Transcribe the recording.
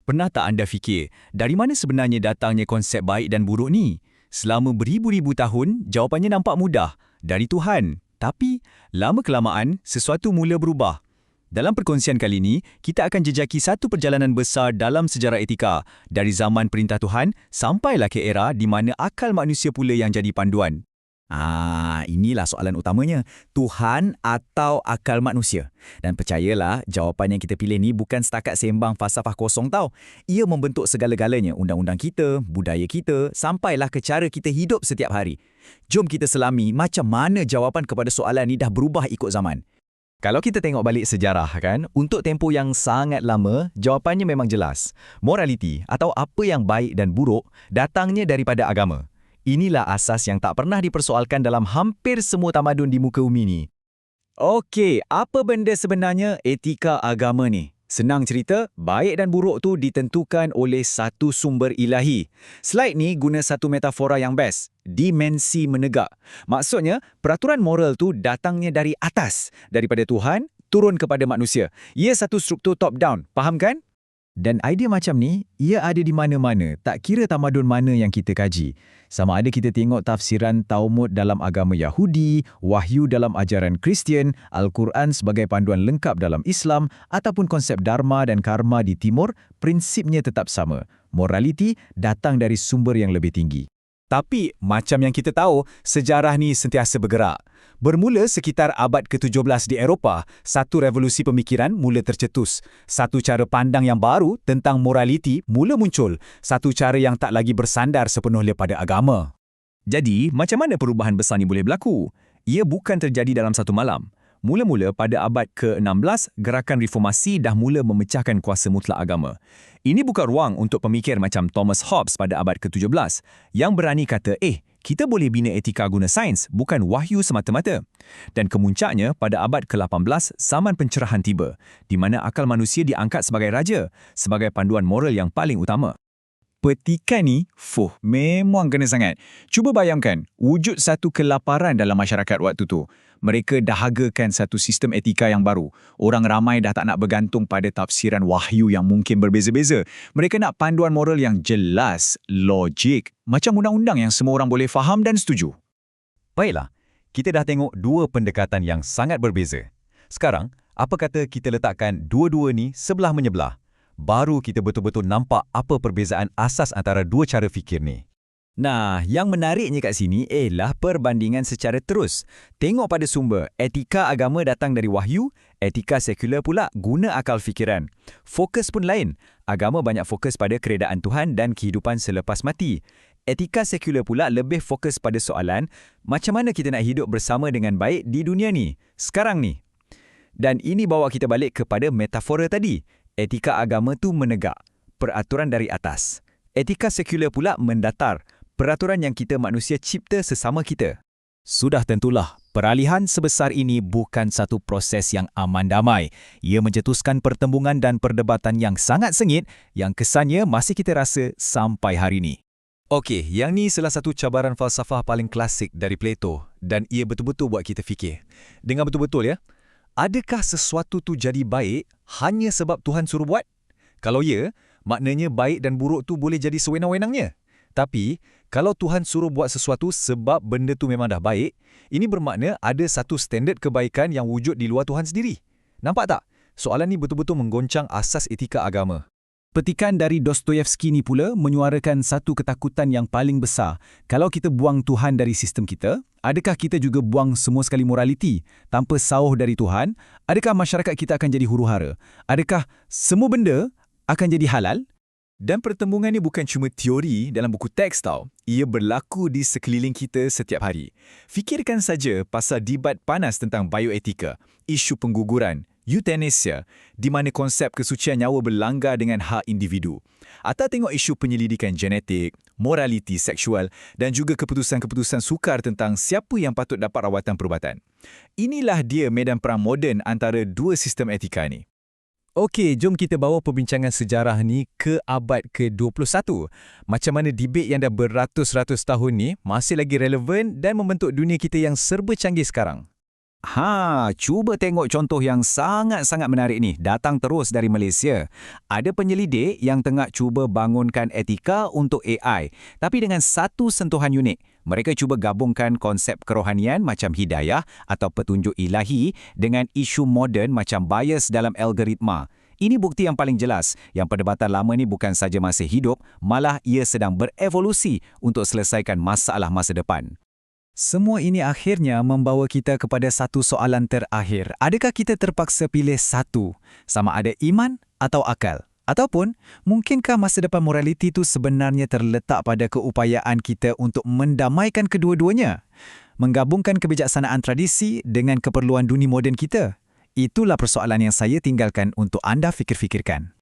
Pernah tak anda fikir, dari mana sebenarnya datangnya konsep baik dan buruk ni? Selama beribu-ribu tahun, jawapannya nampak mudah. Dari Tuhan. Tapi, lama-kelamaan, sesuatu mula berubah. Dalam perkongsian kali ini, kita akan jejaki satu perjalanan besar dalam sejarah etika. Dari zaman perintah Tuhan, sampailah ke era di mana akal manusia pula yang jadi panduan. Inilah soalan utamanya. Tuhan atau akal manusia? Dan percayalah, jawapan yang kita pilih ni bukan setakat sembang falsafah kosong tau. Ia membentuk segala-galanya, undang-undang kita, budaya kita, sampailah ke cara kita hidup setiap hari. Jom kita selami macam mana jawapan kepada soalan ni dah berubah ikut zaman. Kalau kita tengok balik sejarah kan, untuk tempoh yang sangat lama, jawapannya memang jelas. Moraliti atau apa yang baik dan buruk datangnya daripada agama. Inilah asas yang tak pernah dipersoalkan dalam hampir semua tamadun di muka bumi ni. Okey, apa benda sebenarnya etika agama ni? Senang cerita, baik dan buruk tu ditentukan oleh satu sumber ilahi. Slide ni guna satu metafora yang best, dimensi menegak. Maksudnya, peraturan moral tu datangnya dari atas, daripada Tuhan, turun kepada manusia. Ia satu struktur top-down, faham kan? Dan idea macam ni, ia ada di mana-mana, tak kira tamadun mana yang kita kaji. Sama ada kita tengok tafsiran Talmud dalam agama Yahudi, Wahyu dalam ajaran Kristian, Al-Quran sebagai panduan lengkap dalam Islam, ataupun konsep Dharma dan Karma di Timur, prinsipnya tetap sama. Moraliti datang dari sumber yang lebih tinggi. Tapi, macam yang kita tahu, sejarah ni sentiasa bergerak. Bermula sekitar abad ke-17 di Eropah, satu revolusi pemikiran mula tercetus. Satu cara pandang yang baru tentang moraliti mula muncul. Satu cara yang tak lagi bersandar sepenuhnya pada agama. Jadi, macam mana perubahan besar ni boleh berlaku? Ia bukan terjadi dalam satu malam. Mula-mula pada abad ke-16, gerakan reformasi dah mula memecahkan kuasa mutlak agama. Ini buka ruang untuk pemikir macam Thomas Hobbes pada abad ke-17 yang berani kata, kita boleh bina etika guna sains, bukan wahyu semata-mata. Dan kemuncaknya pada abad ke-18, zaman pencerahan tiba, di mana akal manusia diangkat sebagai raja, sebagai panduan moral yang paling utama. Petikan ni, memang kena sangat. Cuba bayangkan, wujud satu kelaparan dalam masyarakat waktu tu. Mereka dahagakan satu sistem etika yang baru. Orang ramai dah tak nak bergantung pada tafsiran wahyu yang mungkin berbeza-beza. Mereka nak panduan moral yang jelas, logik, macam undang-undang yang semua orang boleh faham dan setuju. Baiklah, kita dah tengok dua pendekatan yang sangat berbeza. Sekarang, apa kata kita letakkan dua-dua ni sebelah menyebelah? Baru kita betul-betul nampak apa perbezaan asas antara dua cara fikir ni. Nah, yang menariknya kat sini ialah perbandingan secara terus. Tengok pada sumber, etika agama datang dari wahyu, etika sekular pula guna akal fikiran. Fokus pun lain. Agama banyak fokus pada keredaan Tuhan dan kehidupan selepas mati. Etika sekular pula lebih fokus pada soalan, macam mana kita nak hidup bersama dengan baik di dunia ni, sekarang ni. Dan ini bawa kita balik kepada metafora tadi. Etika agama tu menegak, peraturan dari atas. Etika sekular pula mendatar, peraturan yang kita manusia cipta sesama kita. Sudah tentulah, peralihan sebesar ini bukan satu proses yang aman damai. Ia mencetuskan pertembungan dan perdebatan yang sangat sengit yang kesannya masih kita rasa sampai hari ini. Okey, yang ni salah satu cabaran falsafah paling klasik dari Plato dan ia betul-betul buat kita fikir. Dengar betul-betul ya. Adakah sesuatu tu jadi baik hanya sebab Tuhan suruh buat? Kalau ya, maknanya baik dan buruk tu boleh jadi sewenang-wenangnya. Tapi, kalau Tuhan suruh buat sesuatu sebab benda tu memang dah baik, ini bermakna ada satu standard kebaikan yang wujud di luar Tuhan sendiri. Nampak tak? Soalan ni betul-betul menggoncang asas etika agama. Petikan dari Dostoyevsky ni pula menyuarakan satu ketakutan yang paling besar. Kalau kita buang Tuhan dari sistem kita, adakah kita juga buang semua sekali moraliti? Tanpa sauh dari Tuhan, adakah masyarakat kita akan jadi huru-hara? Adakah semua benda akan jadi halal? Dan pertembungan ni bukan cuma teori dalam buku teks tau. Ia berlaku di sekeliling kita setiap hari. Fikirkan saja pasal debat panas tentang bioetika, isu pengguguran, euthanasia, di mana konsep kesucian nyawa berlanggar dengan hak individu. Atau tengok isu penyelidikan genetik, moraliti seksual dan juga keputusan-keputusan sukar tentang siapa yang patut dapat rawatan perubatan. Inilah dia medan perang moden antara dua sistem etika ni. Okey, jom kita bawa perbincangan sejarah ni ke abad ke-21. Macam mana debate yang dah beratus-ratus tahun ni masih lagi relevan dan membentuk dunia kita yang serba canggih sekarang. Cuba tengok contoh yang sangat-sangat menarik ni, datang terus dari Malaysia. Ada penyelidik yang tengah cuba bangunkan etika untuk AI, tapi dengan satu sentuhan unik. Mereka cuba gabungkan konsep kerohanian macam hidayah atau petunjuk ilahi dengan isu moden macam bias dalam algoritma. Ini bukti yang paling jelas yang perdebatan lama ni bukan saja masih hidup, malah ia sedang berevolusi untuk selesaikan masalah masa depan. Semua ini akhirnya membawa kita kepada satu soalan terakhir. Adakah kita terpaksa pilih satu, sama ada iman atau akal? Ataupun, mungkinkah masa depan moraliti itu sebenarnya terletak pada keupayaan kita untuk mendamaikan kedua-duanya? Menggabungkan kebijaksanaan tradisi dengan keperluan dunia moden kita? Itulah persoalan yang saya tinggalkan untuk anda fikir-fikirkan.